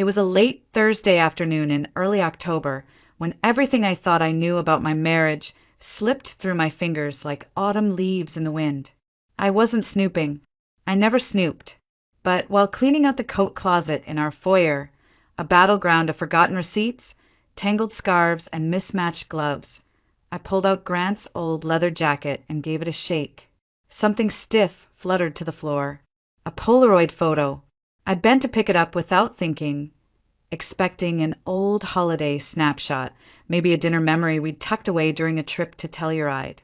It was a late Thursday afternoon in early October when everything I thought I knew about my marriage slipped through my fingers like autumn leaves in the wind. I wasn't snooping. I never snooped. But while cleaning out the coat closet in our foyer, a battleground of forgotten receipts, tangled scarves, and mismatched gloves, I pulled out Grant's old leather jacket and gave it a shake. Something stiff fluttered to the floor. A Polaroid photo. I bent to pick it up without thinking, expecting an old holiday snapshot, maybe a dinner memory we'd tucked away during a trip to Telluride.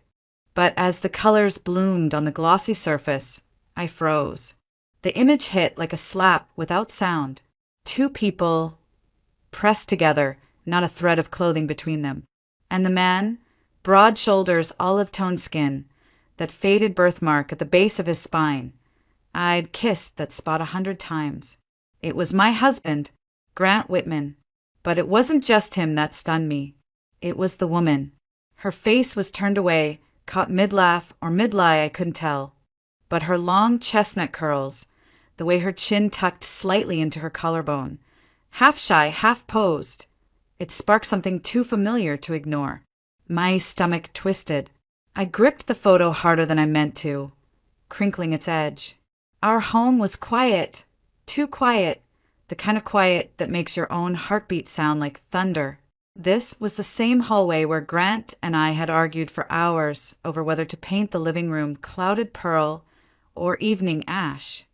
But as the colors bloomed on the glossy surface, I froze. The image hit like a slap without sound. Two people pressed together, not a thread of clothing between them. And the man, broad shoulders, olive-toned skin, that faded birthmark at the base of his spine. I'd kissed that spot 100 times. It was my husband, Grant Whitman. But it wasn't just him that stunned me. It was the woman. Her face was turned away, caught mid-laugh or mid-lie, I couldn't tell. But her long chestnut curls, the way her chin tucked slightly into her collarbone, half shy, half posed, it sparked something too familiar to ignore. My stomach twisted. I gripped the photo harder than I meant to, crinkling its edge. Our home was quiet, too quiet, the kind of quiet that makes your own heartbeat sound like thunder. This was the same hallway where Grant and I had argued for hours over whether to paint the living room clouded pearl or evening ash.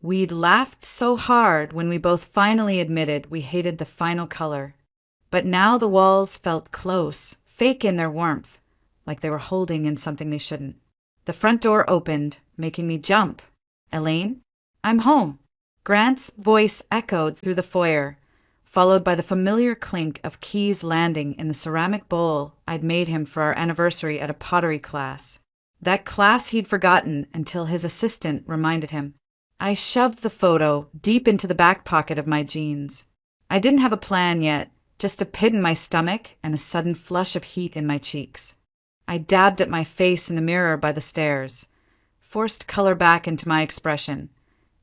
We'd laughed so hard when we both finally admitted we hated the final color. But now the walls felt close, fake in their warmth, like they were holding in something they shouldn't. The front door opened, making me jump. "Elaine, I'm home." Grant's voice echoed through the foyer, followed by the familiar clink of keys landing in the ceramic bowl I'd made him for our anniversary at a pottery class. That class he'd forgotten until his assistant reminded him. I shoved the photo deep into the back pocket of my jeans. I didn't have a plan yet, just a pit in my stomach and a sudden flush of heat in my cheeks. I dabbed at my face in the mirror by the stairs, forced color back into my expression,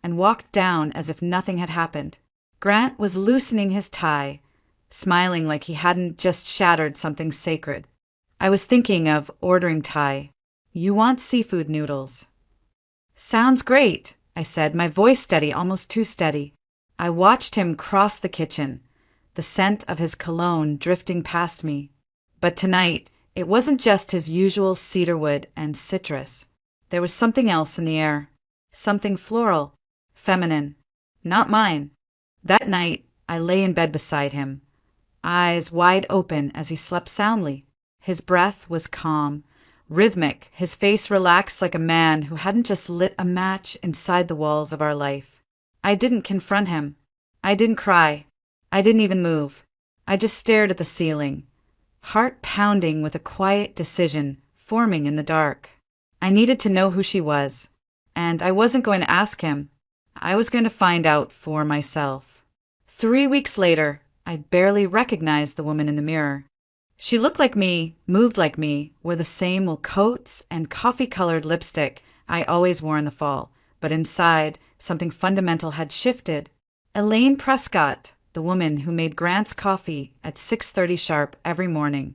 and walked down as if nothing had happened. Grant was loosening his tie, smiling like he hadn't just shattered something sacred. I was thinking of ordering Thai. "You want seafood noodles." "Sounds great," I said, my voice steady, almost too steady. I watched him cross the kitchen, the scent of his cologne drifting past me. But tonight, it wasn't just his usual cedarwood and citrus. There was something else in the air, something floral, feminine, not mine. That night, I lay in bed beside him, eyes wide open as he slept soundly. His breath was calm, rhythmic, his face relaxed like a man who hadn't just lit a match inside the walls of our life. I didn't confront him. I didn't cry. I didn't even move. I just stared at the ceiling, heart pounding with a quiet decision forming in the dark. I needed to know who she was, and I wasn't going to ask him. I was going to find out for myself. 3 weeks later, I barely recognized the woman in the mirror. She looked like me, moved like me, wore the same wool coats and coffee-colored lipstick I always wore in the fall, but inside, something fundamental had shifted. Elaine Prescott, the woman who made Grant's coffee at 6:30 sharp every morning,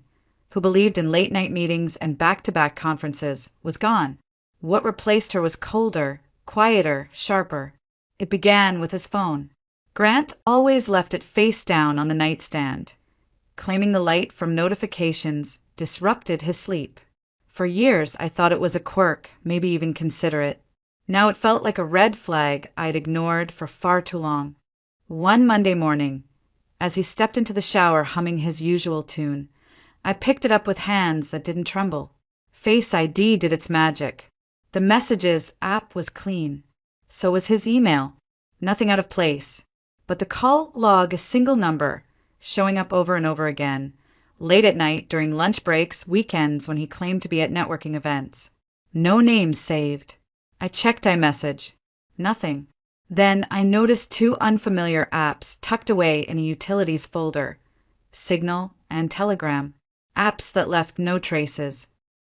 who believed in late-night meetings and back-to-back conferences, was gone. What replaced her was colder, quieter, sharper. It began with his phone. Grant always left it face down on the nightstand, claiming the light from notifications disrupted his sleep. For years, I thought it was a quirk, maybe even considerate. Now it felt like a red flag I'd ignored for far too long. One Monday morning, as he stepped into the shower humming his usual tune, I picked it up with hands that didn't tremble. Face ID did its magic. The Messages app was clean. So was his email. Nothing out of place. But the call log a single number, showing up over and over again, late at night, during lunch breaks, weekends when he claimed to be at networking events. No names saved. I checked iMessage. Nothing. Then I noticed two unfamiliar apps tucked away in a utilities folder, Signal and Telegram, apps that left no traces.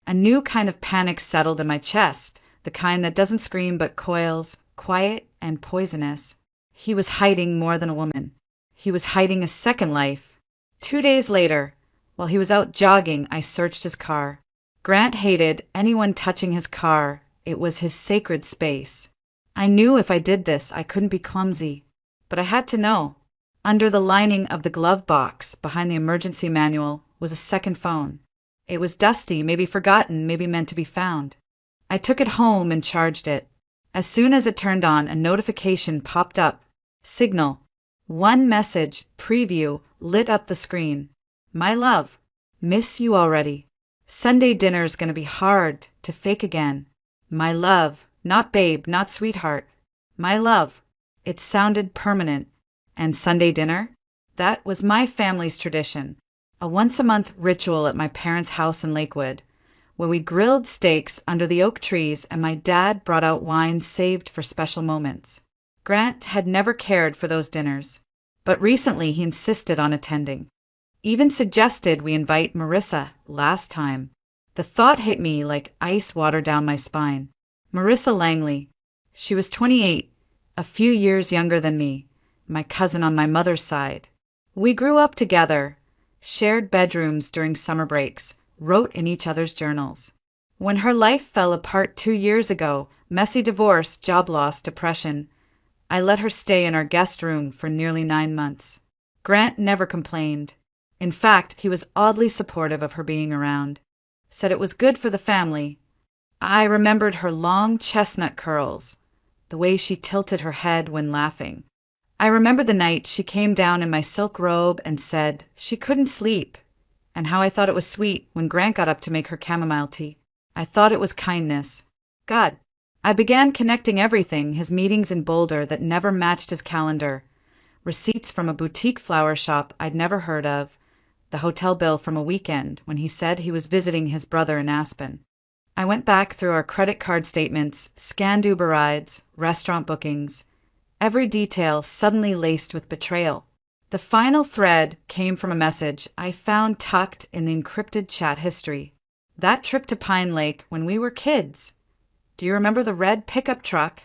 A new kind of panic settled in my chest, the kind that doesn't scream but coils, quiet and poisonous. He was hiding more than a woman. He was hiding a second life. 2 days later, while he was out jogging, I searched his car. Grant hated anyone touching his car. It was his sacred space. I knew if I did this, I couldn't be clumsy. But I had to know. Under the lining of the glove box, behind the emergency manual, was a second phone. It was dusty, maybe forgotten, maybe meant to be found. I took it home and charged it. As soon as it turned on, a notification popped up. Signal. One message, preview, lit up the screen. My love. Miss you already. Sunday dinner's gonna be hard to fake again. My love. Not babe, not sweetheart. My love. It sounded permanent. And Sunday dinner? That was my family's tradition. A once-a-month ritual at my parents' house in Lakewood, where we grilled steaks under the oak trees and my dad brought out wine saved for special moments. Grant had never cared for those dinners, but recently he insisted on attending. Even suggested we invite Marissa last time. The thought hit me like ice water down my spine. Marissa Langley. She was 28, a few years younger than me, my cousin on my mother's side. We grew up together, shared bedrooms during summer breaks, wrote in each other's journals. When her life fell apart 2 years ago, messy divorce, job loss, depression, I let her stay in our guest room for nearly 9 months. Grant never complained. In fact, he was oddly supportive of her being around. Said it was good for the family. I remembered her long chestnut curls, the way she tilted her head when laughing. I remember the night she came down in my silk robe and said she couldn't sleep, and how I thought it was sweet when Grant got up to make her chamomile tea. I thought it was kindness. God. I began connecting everything, his meetings in Boulder that never matched his calendar, receipts from a boutique flower shop I'd never heard of, the hotel bill from a weekend when he said he was visiting his brother in Aspen. I went back through our credit card statements, scanned Uber rides, restaurant bookings, every detail suddenly laced with betrayal. The final thread came from a message I found tucked in the encrypted chat history. That trip to Pine Lake when we were kids. Do you remember the red pickup truck?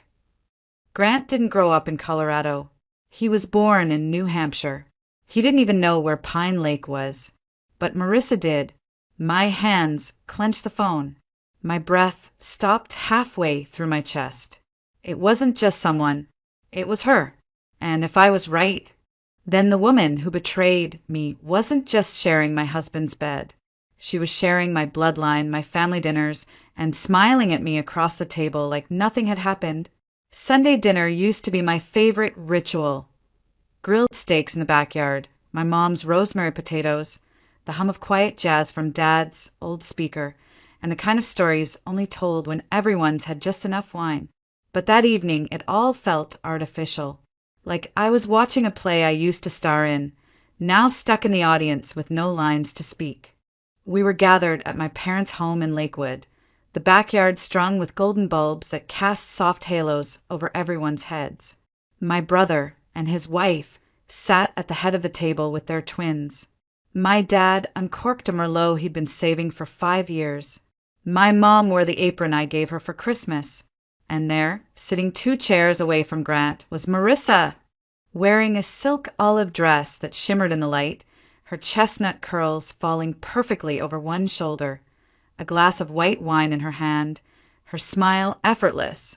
Grant didn't grow up in Colorado. He was born in New Hampshire. He didn't even know where Pine Lake was. But Marissa did. My hands clenched the phone. My breath stopped halfway through my chest. It wasn't just someone. It was her. And if I was right, then the woman who betrayed me wasn't just sharing my husband's bed. She was sharing my bloodline, my family dinners, and smiling at me across the table like nothing had happened. Sunday dinner used to be my favorite ritual. Grilled steaks in the backyard, my mom's rosemary potatoes, the hum of quiet jazz from Dad's old speaker, and the kind of stories only told when everyone's had just enough wine. But that evening it all felt artificial, like I was watching a play I used to star in, now stuck in the audience with no lines to speak. We were gathered at my parents' home in Lakewood, the backyard strung with golden bulbs that cast soft halos over everyone's heads. My brother and his wife sat at the head of the table with their twins. My dad uncorked a Merlot he'd been saving for 5 years. My mom wore the apron I gave her for Christmas. And there, sitting 2 chairs away from Grant, was Marissa, wearing a silk olive dress that shimmered in the light, her chestnut curls falling perfectly over one shoulder, a glass of white wine in her hand, her smile effortless,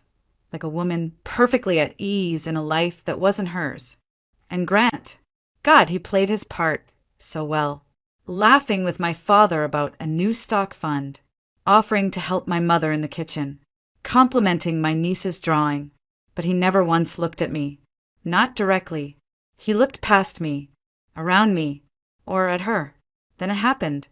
like a woman perfectly at ease in a life that wasn't hers. And Grant, God, he played his part so well, laughing with my father about a new stock fund, offering to help my mother in the kitchen, complimenting my niece's drawing, but he never once looked at me, not directly. He looked past me, around me, or at her. Then it happened.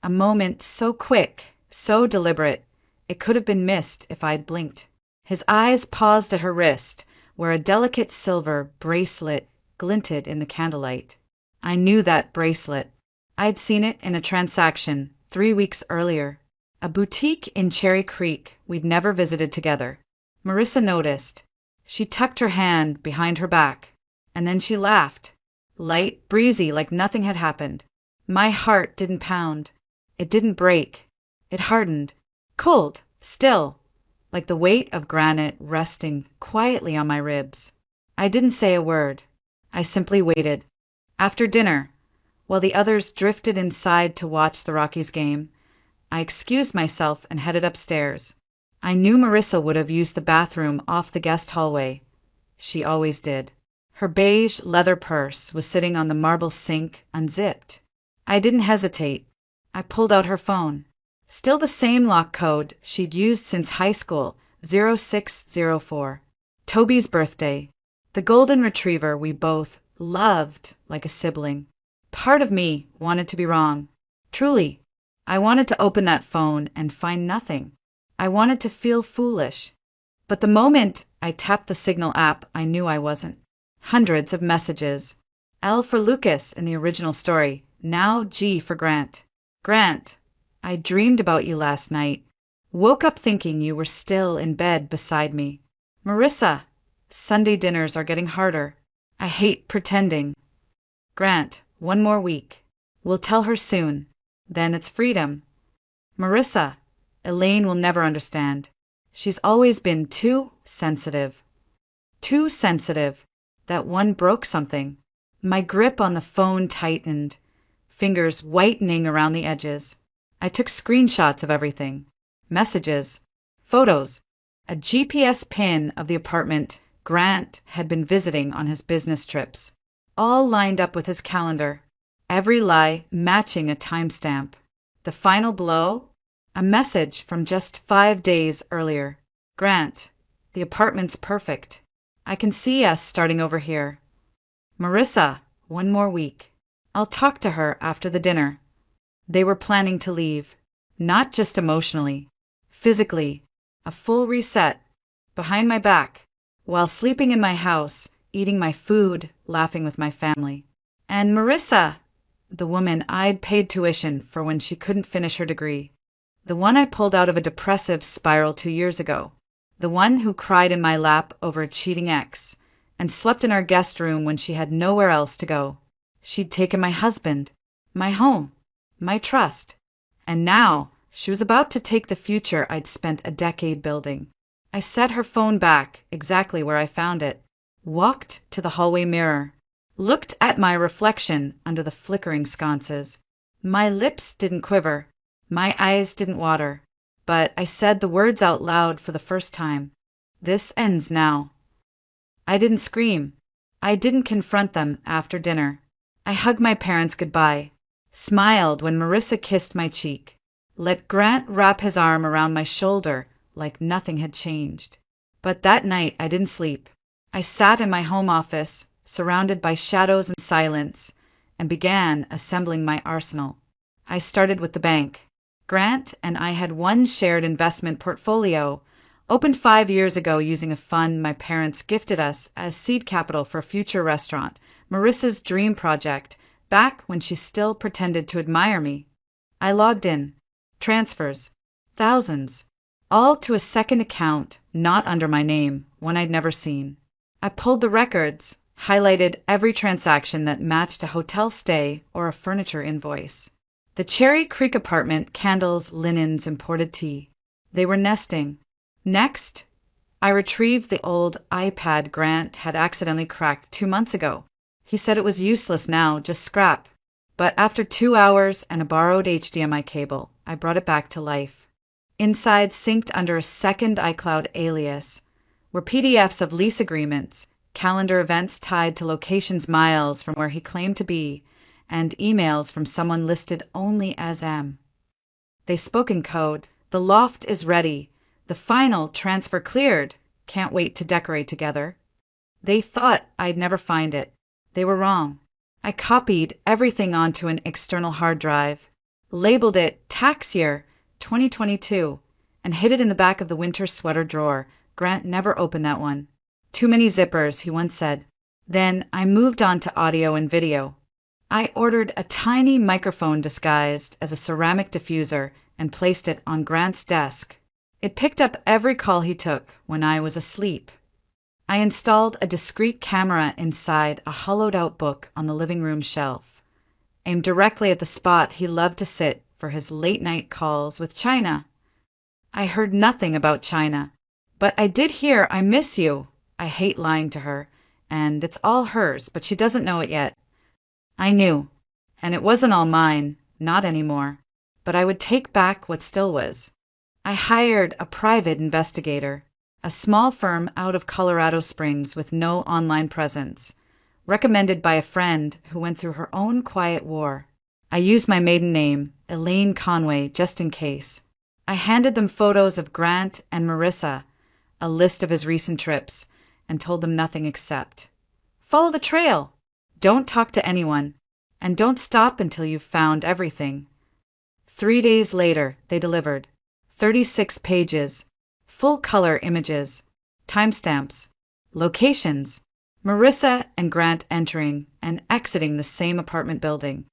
A moment so quick, so deliberate, it could have been missed if I'd blinked. His eyes paused at her wrist, where a delicate silver bracelet glinted in the candlelight. I knew that bracelet. I'd seen it in a transaction 3 weeks earlier. A boutique in Cherry Creek we'd never visited together. Marissa noticed. She tucked her hand behind her back, and then she laughed. Light, breezy, like nothing had happened. My heart didn't pound. It didn't break. It hardened. Cold, still, like the weight of granite resting quietly on my ribs. I didn't say a word. I simply waited. After dinner, while the others drifted inside to watch the Rockies game, I excused myself and headed upstairs. I knew Marissa would have used the bathroom off the guest hallway. She always did. Her beige leather purse was sitting on the marble sink, unzipped. I didn't hesitate. I pulled out her phone. Still the same lock code she'd used since high school, 0604. Toby's birthday. The golden retriever we both loved like a sibling. Part of me wanted to be wrong. Truly, I wanted to open that phone and find nothing. I wanted to feel foolish. But the moment I tapped the Signal app, I knew I wasn't. Hundreds of messages. L for Lucas in the original story, now G for Grant. Grant, I dreamed about you last night. Woke up thinking you were still in bed beside me. Marissa, Sunday dinners are getting harder. I hate pretending. Grant, 1 more week. We'll tell her soon. Then it's freedom. Marissa, Elaine will never understand. She's always been too sensitive. Too sensitive that one broke something. My grip on the phone tightened, fingers whitening around the edges. I took screenshots of everything. Messages, photos, a GPS pin of the apartment Grant had been visiting on his business trips, all lined up with his calendar, every lie matching a timestamp. The final blow? A message from just 5 days earlier. Grant, the apartment's perfect. I can see us starting over here. Marissa, 1 more week. I'll talk to her after the dinner. They were planning to leave, not just emotionally, physically, a full reset, behind my back, while sleeping in my house, eating my food, laughing with my family. And Marissa, the woman I'd paid tuition for when she couldn't finish her degree, the one I pulled out of a depressive spiral 2 years ago, the one who cried in my lap over a cheating ex, and slept in our guest room when she had nowhere else to go. She'd taken my husband, my home, my trust, and now she was about to take the future I'd spent a decade building. I set her phone back exactly where I found it, walked to the hallway mirror, looked at my reflection under the flickering sconces. My lips didn't quiver, my eyes didn't water, but I said the words out loud for the first time. This ends now. I didn't scream. I didn't confront them after dinner. I hugged my parents goodbye, smiled when Marissa kissed my cheek, let Grant wrap his arm around my shoulder like nothing had changed. But that night I didn't sleep. I sat in my home office, surrounded by shadows and silence, and began assembling my arsenal. I started with the bank. Grant and I had one shared investment portfolio, opened 5 years ago using a fund my parents gifted us as seed capital for a future restaurant, Marissa's dream project, back when she still pretended to admire me. I logged in. Transfers. Thousands. All to a second account, not under my name, one I'd never seen. I pulled the records, highlighted every transaction that matched a hotel stay or a furniture invoice. The Cherry Creek apartment, candles, linens, imported tea. They were nesting. Next, I retrieved the old iPad Grant had accidentally cracked 2 months ago. He said it was useless now, just scrap. But after 2 hours and a borrowed HDMI cable, I brought it back to life. Inside, synced under a second iCloud alias, were PDFs of lease agreements, calendar events tied to locations miles from where he claimed to be, and emails from someone listed only as M. They spoke in code. The loft is ready. The final transfer cleared. Can't wait to decorate together. They thought I'd never find it. They were wrong. I copied everything onto an external hard drive, labeled it Tax Year 2022, and hid it in the back of the winter sweater drawer. Grant never opened that one. Too many zippers, he once said. Then I moved on to audio and video. I ordered a tiny microphone disguised as a ceramic diffuser and placed it on Grant's desk. It picked up every call he took when I was asleep. I installed a discreet camera inside a hollowed-out book on the living room shelf, aimed directly at the spot he loved to sit for his late-night calls with China. I heard nothing about China, but I did hear "I miss you." I hate lying to her, and it's all hers, but she doesn't know it yet. I knew, and it wasn't all mine, not anymore. But I would take back what still was. I hired a private investigator, a small firm out of Colorado Springs with no online presence, recommended by a friend who went through her own quiet war. I used my maiden name, Elaine Conway, just in case. I handed them photos of Grant and Marissa, a list of his recent trips, and told them nothing except, follow the trail. Don't talk to anyone, and don't stop until you've found everything. 3 days later, they delivered 36 pages, full-color images, timestamps, locations, Marissa and Grant entering and exiting the same apartment building.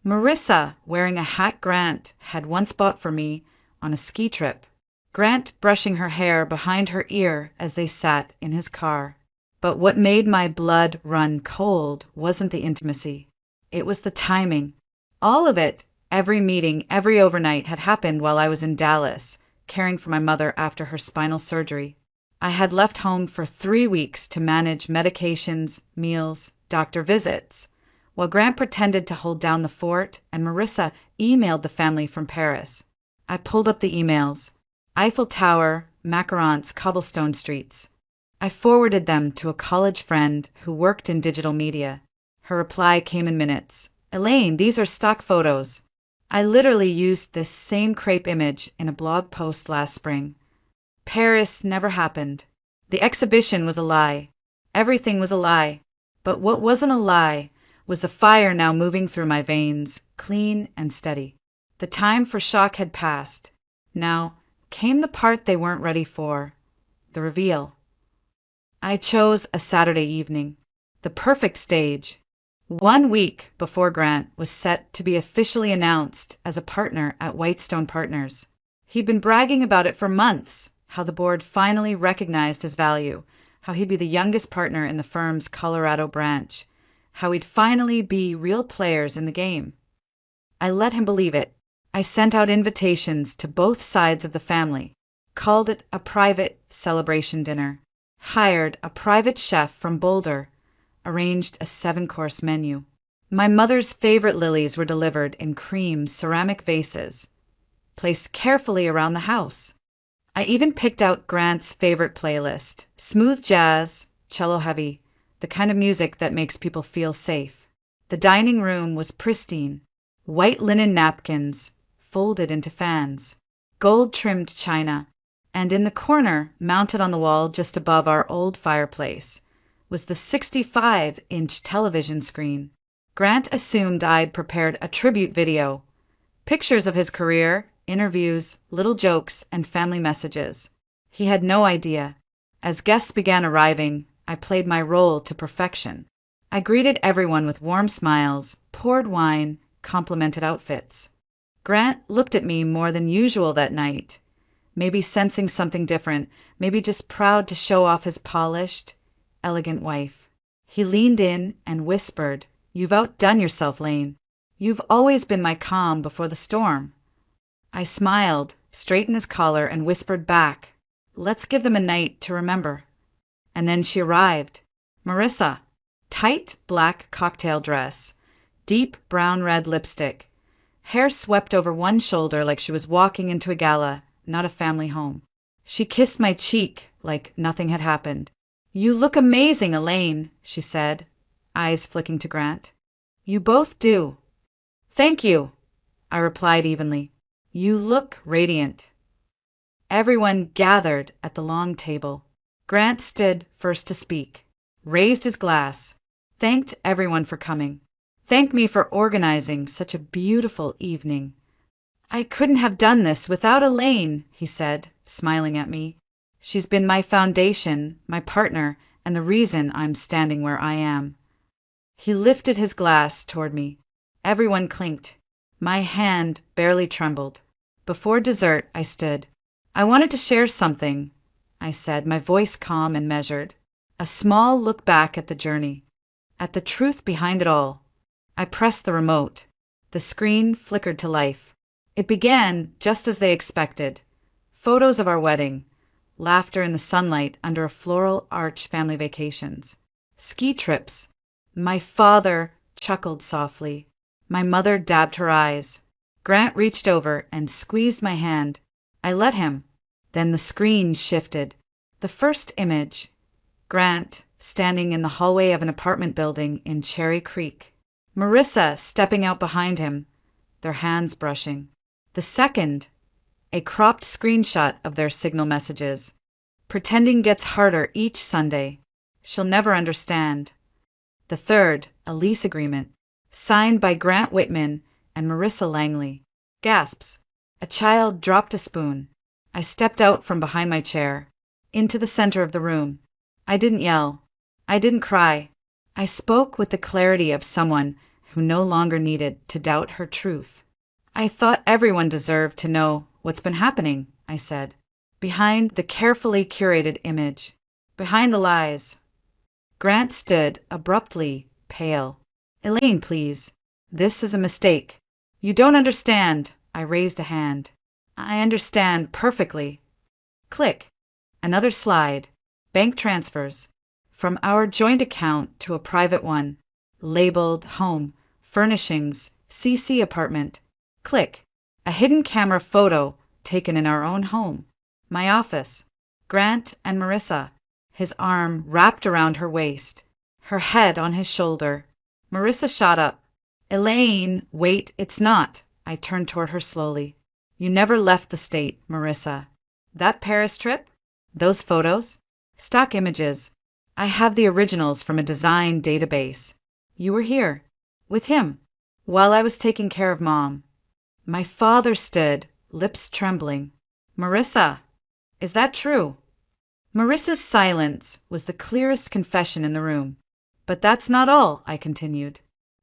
Marissa wearing a hat Grant had once bought for me on a ski trip. Grant brushing her hair behind her ear as they sat in his car. But what made my blood run cold wasn't the intimacy. It was the timing. All of it, every meeting, every overnight, had happened while I was in Dallas, caring for my mother after her spinal surgery. I had left home for 3 weeks to manage medications, meals, doctor visits, while Grant pretended to hold down the fort and Marissa emailed the family from Paris. I pulled up the emails. Eiffel Tower, macarons, cobblestone streets. I forwarded them to a college friend who worked in digital media. Her reply came in minutes. Elaine, these are stock photos. I literally used this same crepe image in a blog post last spring. Paris never happened. The exhibition was a lie. Everything was a lie. But what wasn't a lie was the fire now moving through my veins, clean and steady. The time for shock had passed. Now came the part they weren't ready for, the reveal. I chose a Saturday evening, the perfect stage. 1 week before Grant was set to be officially announced as a partner at Whitestone Partners. He'd been bragging about it for months, how the board finally recognized his value, how he'd be the youngest partner in the firm's Colorado branch, how we'd finally be real players in the game. I let him believe it. I sent out invitations to both sides of the family, called it a private celebration dinner, hired a private chef from Boulder, arranged a 7-course menu. My mother's favorite lilies were delivered in cream ceramic vases, placed carefully around the house. I even picked out Grant's favorite playlist, smooth jazz, cello heavy, the kind of music that makes people feel safe. The dining room was pristine, white linen napkins folded into fans, gold-trimmed china, and in the corner, mounted on the wall just above our old fireplace, was the 65-inch television screen. Grant assumed I'd prepared a tribute video, pictures of his career, interviews, little jokes, and family messages. He had no idea. As guests began arriving, I played my role to perfection. I greeted everyone with warm smiles, poured wine, complimented outfits. Grant looked at me more than usual that night, maybe sensing something different, maybe just proud to show off his polished, elegant wife. He leaned in and whispered, "You've outdone yourself, Lane. You've always been my calm before the storm." I smiled, straightened his collar, and whispered back, "Let's give them a night to remember." And then she arrived. Marissa, tight black cocktail dress, deep brown-red lipstick, hair swept over one shoulder like she was walking into a gala, not a family home. She kissed my cheek like nothing had happened. "You look amazing, Elaine," she said, eyes flicking to Grant. "You both do." "Thank you," I replied evenly. "You look radiant." Everyone gathered at the long table. Grant stood first to speak, raised his glass, thanked everyone for coming, thanked me for organizing such a beautiful evening. "I couldn't have done this without Elaine," he said, smiling at me. "She's been my foundation, my partner, and the reason I'm standing where I am." He lifted his glass toward me. Everyone clinked. My hand barely trembled. Before dessert, I stood. "I wanted to share something," I said, my voice calm and measured. A small look back at the journey, at the truth behind it all. I pressed the remote. The screen flickered to life. It began just as they expected. Photos of our wedding, laughter in the sunlight under a floral arch family vacations, ski trips, my father chuckled softly. My mother dabbed her eyes. Grant reached over and squeezed my hand. I let him. Then the screen shifted. The first image. Grant, standing in the hallway of an apartment building in Cherry Creek. Marissa stepping out behind him, their hands brushing. The second, a cropped screenshot of their signal messages. Pretending gets harder each Sunday. She'll never understand. The third, a lease agreement, signed by Grant Whitman and Marissa Langley. Gasps. A child dropped a spoon. I stepped out from behind my chair, into the center of the room. I didn't yell. I didn't cry. I spoke with the clarity of someone who no longer needed to doubt her truth. I thought everyone deserved to know what's been happening, I said. Behind the carefully curated image. Behind the lies. Grant stood, abruptly, pale. Elaine, please. This is a mistake. You don't understand. I raised a hand. I understand perfectly. Click. Another slide. Bank transfers. From our joint account to a private one. Labeled Home, Furnishings, CC Apartment. Click. A hidden camera photo taken in our own home. My office. Grant and Marissa. His arm wrapped around her waist. Her head on his shoulder. Marissa shot up. Elaine, wait, it's not. I turned toward her slowly. You never left the state, Marissa. That Paris trip? Those photos? Stock images. I have the originals from a design database. You were here. With him. While I was taking care of Mom. My father stood, lips trembling. Marissa, is that true? Marissa's silence was the clearest confession in the room. But that's not all, I continued.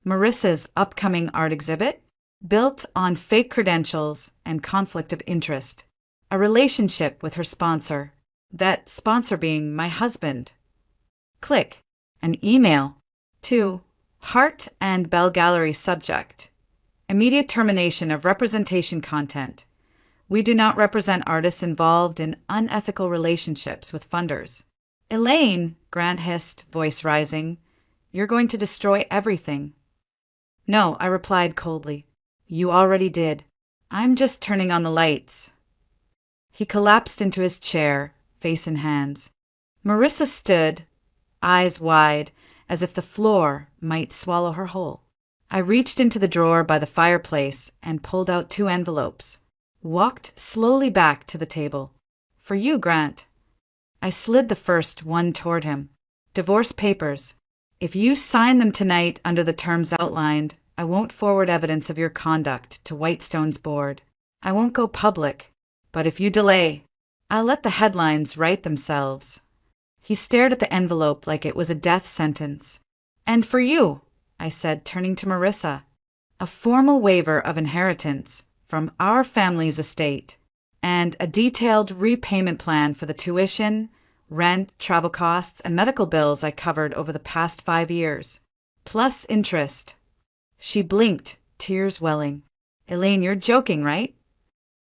Marissa's upcoming art exhibit? Built on fake credentials and conflict of interest. A relationship with her sponsor. That sponsor being my husband. Click. An email. To Heart and Bell Gallery subject. Immediate termination of representation content. We do not represent artists involved in unethical relationships with funders. Elaine, Grant hissed, voice rising, you're going to destroy everything. No, I replied coldly. You already did. I'm just turning on the lights. He collapsed into his chair, face in hands. Marissa stood, eyes wide, as if the floor might swallow her whole. I reached into the drawer by the fireplace and pulled out 2 envelopes. Walked slowly back to the table. For you, Grant. I slid the first one toward him. Divorce papers. If you sign them tonight under the terms outlined, I won't forward evidence of your conduct to Whitestone's board. I won't go public. But if you delay, I'll let the headlines write themselves. He stared at the envelope like it was a death sentence. And for you, I said, turning to Marissa, a formal waiver of inheritance from our family's estate, and a detailed repayment plan for the tuition, rent, travel costs, and medical bills I covered over the past 5 years, plus interest. She blinked, tears welling. Elaine, you're joking, right?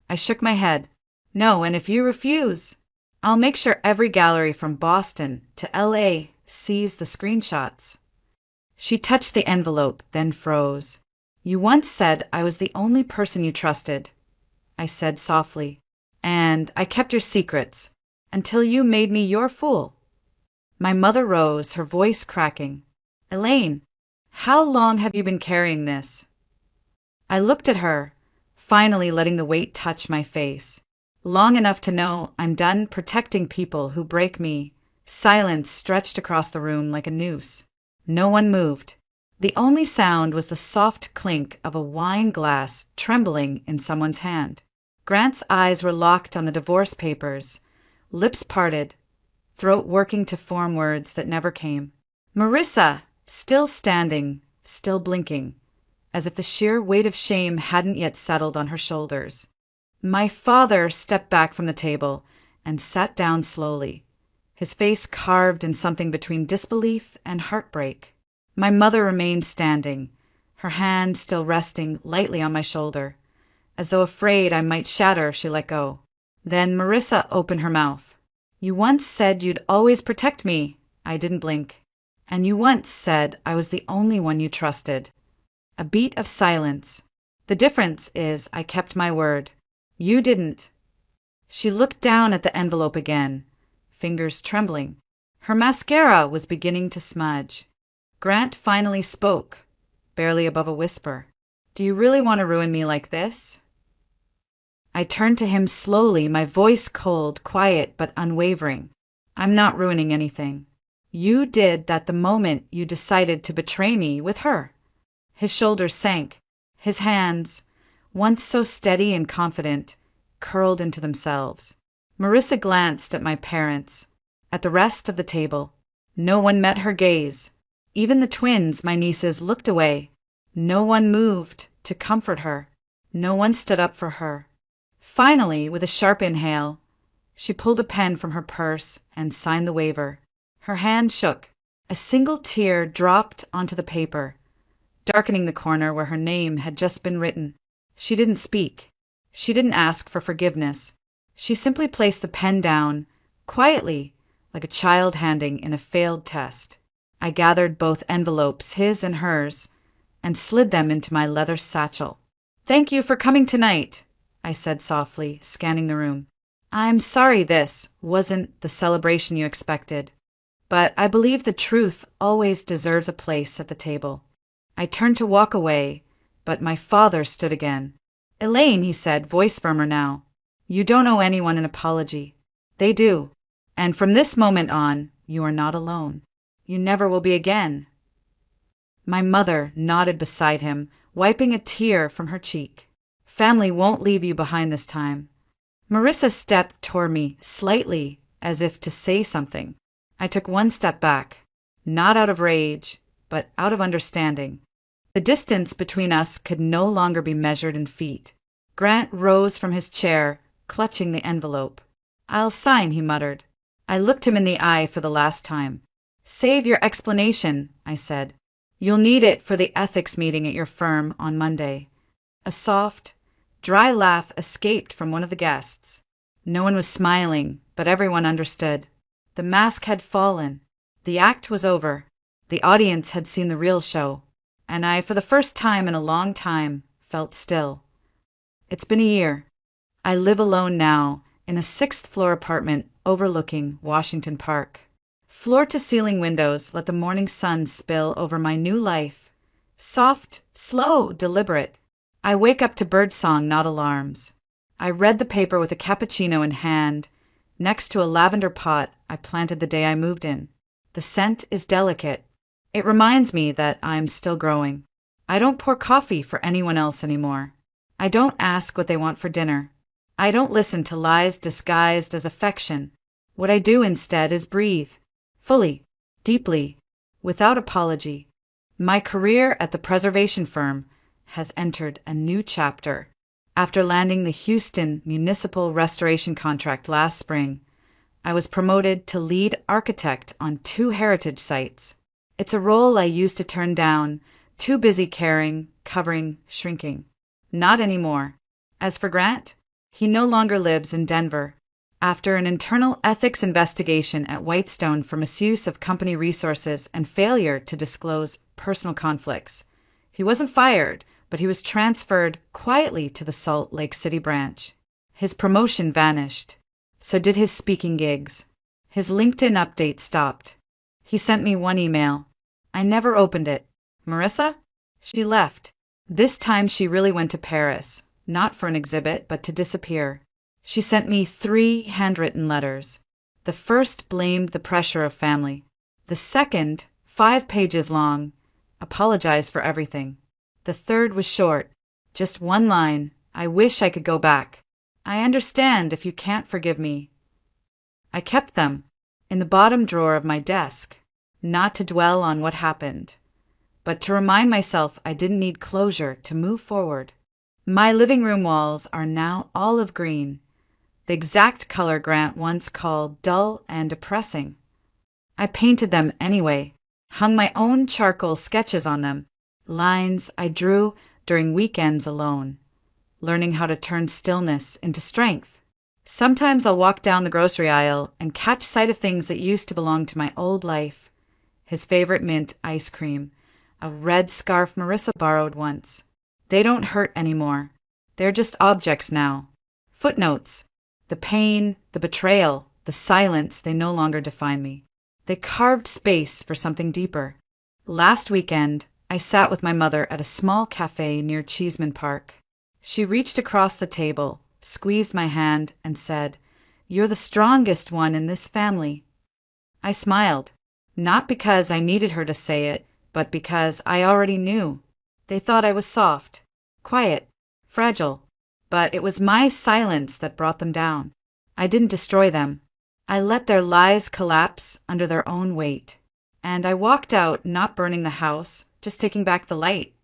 I shook my head. No, and if you refuse, I'll make sure every gallery from Boston to L.A. sees the screenshots. She touched the envelope, then froze. You once said I was the only person you trusted, I said softly, and I kept your secrets until you made me your fool. My mother rose, her voice cracking. Elaine, how long have you been carrying this? I looked at her, finally letting the weight touch my face. Long enough to know I'm done protecting people who break me. Silence stretched across the room like a noose. No one moved. The only sound was the soft clink of a wine glass trembling in someone's hand. Grant's eyes were locked on the divorce papers, lips parted, throat working to form words that never came. Marissa, still standing, still blinking, as if the sheer weight of shame hadn't yet settled on her shoulders. My father stepped back from the table and sat down slowly, his face carved in something between disbelief and heartbreak. My mother remained standing, her hand still resting lightly on my shoulder. As though afraid I might shatter, she let go. Then Marissa opened her mouth. You once said you'd always protect me. I didn't blink. And you once said I was the only one you trusted. A beat of silence. The difference is I kept my word. You didn't. She looked down at the envelope again, fingers trembling. Her mascara was beginning to smudge. Grant finally spoke, barely above a whisper. Do you really want to ruin me like this? I turned to him slowly, my voice cold, quiet, but unwavering. I'm not ruining anything. You did that the moment you decided to betray me with her. His shoulders sank. His hands, once so steady and confident, curled into themselves. Marissa glanced at my parents, at the rest of the table. No one met her gaze. Even the twins, my nieces, looked away. No one moved to comfort her. No one stood up for her. Finally, with a sharp inhale, she pulled a pen from her purse and signed the waiver. Her hand shook. A single tear dropped onto the paper, darkening the corner where her name had just been written. She didn't speak. She didn't ask for forgiveness. She simply placed the pen down, quietly, like a child handing in a failed test. I gathered both envelopes, his and hers, and slid them into my leather satchel. Thank you for coming tonight, I said softly, scanning the room. I'm sorry this wasn't the celebration you expected, but I believe the truth always deserves a place at the table. I turned to walk away, but my father stood again. Elaine, he said, voice firmer now, you don't owe anyone an apology. They do. And from this moment on, you are not alone. You never will be again. My mother nodded beside him, wiping a tear from her cheek. Family won't leave you behind this time. Marissa stepped toward me, slightly, as if to say something. I took one step back, not out of rage, but out of understanding. The distance between us could no longer be measured in feet. Grant rose from his chair, clutching the envelope. I'll sign, he muttered. I looked him in the eye for the last time. Save your explanation, I said. You'll need it for the ethics meeting at your firm on Monday. A soft, dry laugh escaped from one of the guests. No one was smiling, but everyone understood. The mask had fallen. The act was over. The audience had seen the real show. And I, for the first time in a long time, felt still. It's been a year. I live alone now, in a 6th-floor apartment overlooking Washington Park. Floor-to-ceiling windows let the morning sun spill over my new life. Soft, slow, deliberate. I wake up to birdsong, not alarms. I read the paper with a cappuccino in hand, next to a lavender pot I planted the day I moved in. The scent is delicate. It reminds me that I'm still growing. I don't pour coffee for anyone else anymore. I don't ask what they want for dinner. I don't listen to lies disguised as affection. What I do instead is breathe, fully, deeply, without apology. My career at the preservation firm has entered a new chapter. After landing the Houston Municipal Restoration contract last spring, I was promoted to lead architect on 2 heritage sites. It's a role I used to turn down, too busy caring, covering, shrinking. Not anymore. As for Grant, he no longer lives in Denver. After an internal ethics investigation at Whitestone for misuse of company resources and failure to disclose personal conflicts, he wasn't fired, but he was transferred quietly to the Salt Lake City branch. His promotion vanished. So did his speaking gigs. His LinkedIn update stopped. He sent me one email. I never opened it. Marissa? She left. This time she really went to Paris, not for an exhibit, but to disappear. She sent me 3 handwritten letters. The first blamed the pressure of family. The second, 5 pages long, apologized for everything. The third was short, just one line. I wish I could go back. I understand if you can't forgive me. I kept them in the bottom drawer of my desk, not to dwell on what happened, but to remind myself I didn't need closure to move forward. My living room walls are now olive green, the exact color Grant once called dull and depressing. I painted them anyway, hung my own charcoal sketches on them, lines I drew during weekends alone, learning how to turn stillness into strength. Sometimes I'll walk down the grocery aisle and catch sight of things that used to belong to my old life. his favorite mint ice cream, a red scarf Marissa borrowed once. They don't hurt anymore. They're just objects now. Footnotes. The pain, the betrayal, the silence, they no longer define me. They carved space for something deeper. Last weekend, I sat with my mother at a small cafe near Cheeseman Park. She reached across the table, squeezed my hand, and said, "You're the strongest one in this family." I smiled, not because I needed her to say it, but because I already knew. They thought I was soft, quiet, fragile, but it was my silence that brought them down. I didn't destroy them. I let their lies collapse under their own weight. And I walked out, not burning the house, just taking back the light.